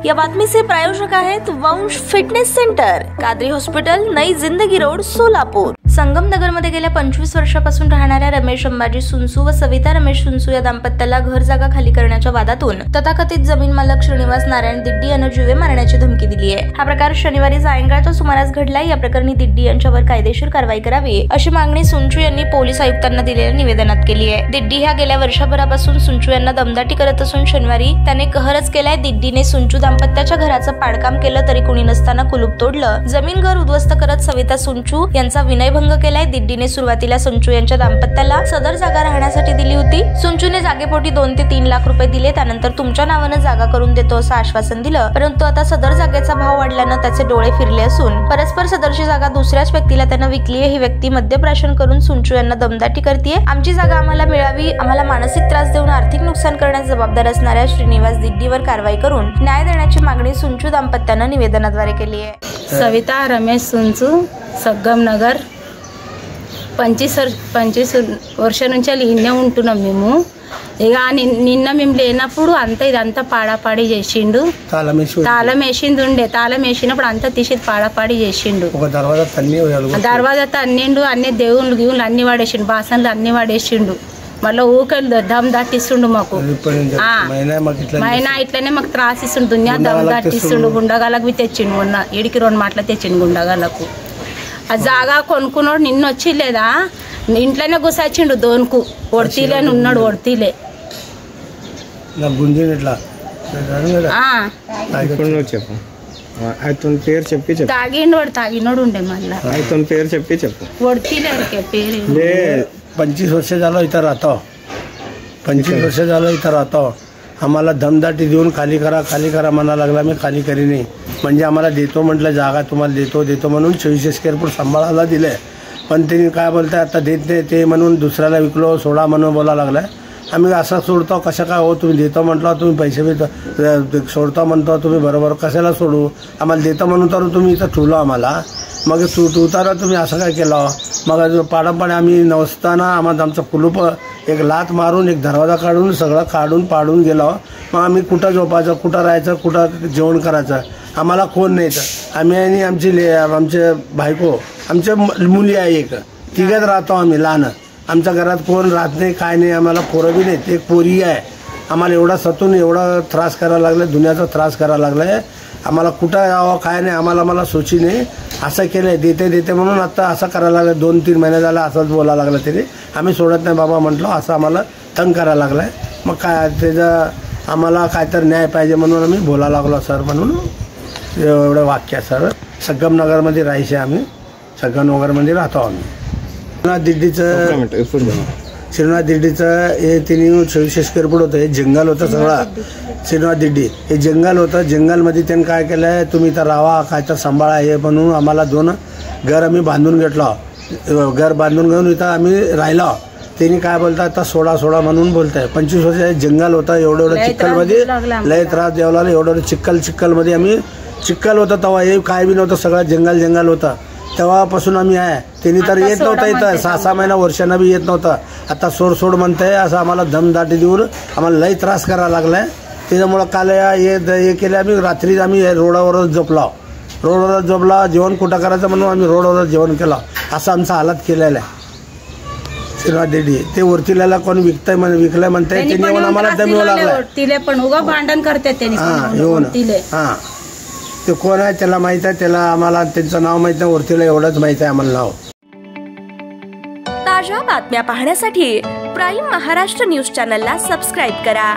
या बातमीचे प्रायोजक आहेत वंश फिटनेस सेंटर, कादरी हॉस्पिटल, नई जिंदगी रोड, सोलापूर। संगमनगर मध्ये गेल्या 25 वर्षापासून राहणाऱ्या रमेश अंबाजी सुनसू व सविता रमेश सुनसू या दाम्पत्याला घर जागा खाली करण्याच्या वादातून तथाकथित जमीन मालक श्रीनिवास नारायण दिड्डी यांना जीवे मारण्याची धमकी दिली आहे। हा प्रकार शनिवारी सायंकाळच्या सुमारास घडला। या प्रकरणी दिड्डी यांच्यावर कायदेशीर कारवाई करावी अशी मागणी सुनसू यांनी पोलीस आयुक्तांना दिलेल्या निवेदनात केली आहे। दिड्डी ह्या गेल्या वर्षभरापासून सुनसू यांना दमदाटी करत असून शनिवारी त्याने कहरच केलाय। दिड्डीने सुनसू दाम्पत्याच्या घराचं पाडकाम केलं तरी कोणी नसताना कुलूप तोडलं, जमीन घर उद्ध्वस्त करत सविता सुनसू यांचा विनयभंग केलाय। दिड्डीने सुरुवातीला सुनसू यांच्या दाम्पत्याला सदर जागा राहण्यासाठी दिली होती। सुनसूने जागेपोटी 2 ते 3 लाख रुपये दिले। त्यानंतर तुमच्या नावाने जागा करून देतो असं आश्वासन दिलं, परंतु आता सदर जागेचा भाव वाढल्यानं त्याचे डोळे फिरले असून परस्पर सदरची जागा दुसऱ्याच व्यक्तीला त्यानं विकली आहे। ही व्यक्ती मद्यप्राशन करून सुनसू यांना दमदाटी करतेय। आमची जागा आम्हाला मिळावी, आम्हाला मानसिक त्रास देऊन आर्थिक नुकसान करण्यास जबाबदार असणाऱ्या श्रीनिवास दिड्डीवर कारवाई करून न्याय देण्याची मागणी सुनसू दाम्पत्यानं निवेदनाद्वारे केली आहे। सविता रमेश सुनसू, संगमनगर 25 ವರ್ಷ నుంచి ఇన్నే ఉంటున్నాం మేము। ఇక నిన్న మేము లేనప్పుడు అంతా పాడాపాడి చేసిండు। తాళం వేసింది ఉండే, తాళం వేసినప్పుడు అంతా తీసి పాడాపాడి చేసిండు। దర్వాజా తన్నిండు, అన్ని దేవుళ్ళు గివుళ్ళు అన్ని వాడేసిండు, బాసన్లు అన్ని వాడేసిండు। మళ్ళీ ఊకలు దమ్ దాటిస్తుండు మాకు, మైనా ఇట్లనే మాకు త్రాసిస్తుండు, దునియా దమ్ దాటిస్తుండు। గుండగాలకు తెచ్చిండు, మొన్న 7 మాటలు తెచ్చిండు గుండగాలకు। ఆ జాగా కొనుక్కున్నాడు నిన్న వచ్చి లేదా ఇంట్లోనే గుసాచిండు, దోన్కు ఒడితీలే ఉన్నాడు, ఒడితీలే తాగిండు, వాడు తాగినోడు ఉండే మళ్ళీ పేరు చెప్పి చెప్పు। ఒడితీలే పేరు 25 वर्ष झालं इथं राहतो, 25 वर्ष झालं इथं राहतो। आम्हाला दमदाटी देऊन खाली करा म्हणा लागला। मी खाली करी नाही म्हणजे आम्हाला देतो म्हटलं, जागा तुम्हाला देतो म्हणून 24 स्क्वेअर फूट सांभाळायला दिले। पण त्यांनी काय बोलताय आता देत नाही ते म्हणून दुसऱ्याला विकलो, सोडा म्हणून बोला लागलाय। आम्ही असं सोडतो कसं काय हो, तुम्ही देतो म्हटलं, तुम्ही पैसे सोडतो म्हणतो तुम्ही, बरोबर कशाला सोडू, आम्हाला देतो म्हणून तर तुम्ही इथं ठेवलं आम्हाला। मग तुतारा तुम्ही असं काय केलं। मग पाडंपाडी आम्ही नसताना आम्हाला आमचं कुलूप एक लात मारून एक दरवाजा काढून सगळं काढून पाडून गेलो। मग आम्ही कुठं झोपायचं, कुठं राहायचं, कुठं जेवण करायचं, आम्हाला कोण नाही। तर आम्ही आणि आमचे बायको, आमच्या मुली आहे एक, तिघच राहतो आम्ही लहान। आमच्या घरात कोण राहत नाही, काय नाही, आम्हाला पोरं बी नाहीत, एक पोरी आहे। आम्हाला एवढा सतून एवढा त्रास करायला लागला, दुनियाचा त्रास करायला लागलाय। आम्हाला कुठं यावं काय नाही, आम्हाला सोची नाही। असं केलंय देते म्हणून आता असं करायला लागलं। 2-3 महिने झाला असंच बोलायला लागलं तरी आम्ही सोडत नाही बाबा म्हटलं, असं आम्हाला तंग करायला लागलाय। मग काय त्याचं आम्हाला काय तर न्याय पाहिजे म्हणून आम्ही बोलायला लागलो सर, म्हणून एवढं वाक्य सर। संगमनगरमध्ये राहायचे आम्ही, संगमनगरमध्ये राहतो आम्ही। श्रीनिवास दिड्डीचं हे 24 स्क्वेअर फूट होतं, हे जंगल होतं सगळं। श्रीनिवास दिड्डी हे जंगल होतं, जंगलमध्ये त्यांनी काय केलंय, तुम्ही इथं राहा, काय तर सांभाळा हे म्हणून आम्हाला 2 घर आम्ही बांधून घेतलं। घर बांधून घेऊन इथं आम्ही राहिलो। त्यांनी काय बोलतात आता सोडा म्हणून बोलताय। 25 वर्ष जंगल होतं, एवढं चिखलमध्ये लय त्रास द्यावा लागला। एवढं चिखलमध्ये आम्ही, चिखल होतं तेव्हा, हे काय बी नव्हतं, सगळं जंगल होतं तेव्हापासून आम्ही आहे। त्यांनी तर येत नव्हतं इथं, 6-6 महिना वर्षांना बी येत नव्हतं। आता सोड म्हणताय, असं आम्हाला दमदाटी देऊन आम्हाला लई त्रास करायला लागलाय। त्याच्यामुळं काल हे केलं आम्ही, रात्री आम्ही रोडावरच झोपला, जेवण कुठं करायचं म्हणून आम्ही रोडावरच जेवण केलं। असं आमचा हालत केलेला आहे। श्रीनिवास दिड्डी ते वरतीला कोण विकलंय म्हणताय, त्यांनी येऊन आम्हाला दमवू लागलाय, पण उगा भांडण करते येऊन। हां ते कोण आहे त्याला माहित आहे, त्याला आम्हाला त्यांचं नाव माहित नाही, वरतीला एवढंच माहित आहे आम्हाला नाव। ताज्या बातम्या पाहण्यासाठी प्राईम महाराष्ट्र न्यूज चॅनलला सबस्क्राईब करा।